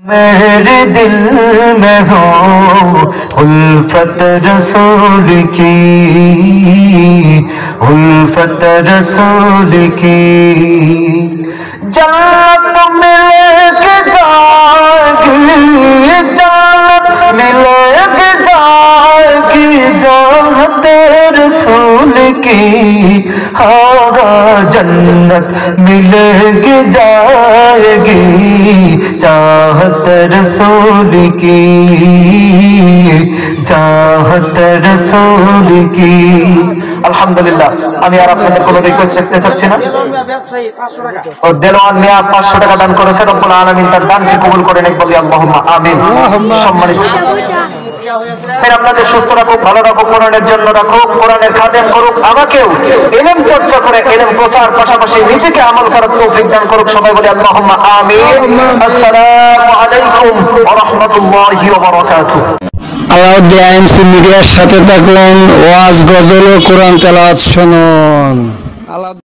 मेरे दिल में हो उल्फत रसूल की, उल्फत रसूल की। जन्नत मिलेगी जाएगी, जन्नत मिलेगी जाएगी चाहत रसूल की। हाँ जन्नत मिलेगी जाएगी चाहत रसूल की, चाहत रसूल की। আলহামদুলিল্লাহ, আমি আর আপনাদের কোনো রিকোয়েস্ট রাখতে চাচ্ছি না। ও দেলোয়ার মিয়া 500 টাকা দান করেছে, রব্বুল আলামিন তার দানকে কবুল করে নেক, বলি আল্লাহুম্মা আমিন। সম্মানিত আপনাদের সুস্থ রাখুক, ভালো রাখুক, কোরআনের জন্য রাখুক, কোরআনের খাদেম করুক, আমাকেও ইলম চর্চা করে ইলম প্রচার পাশাপাশি নিজেকে আমল করার তৌফিক দান করুক। সবাই বলি আল্লাহুম্মা আমিন। আসসালামু আলাইকুম ওয়া রাহমাতুল্লাহি ওয়া বারাকাতুহু। আলাউদ্দিন আইএমসি মিডিয়ার সাথে থাকুন, ওয়াজ, গজল ও কোরআন তেলাওয়াত শুনুন।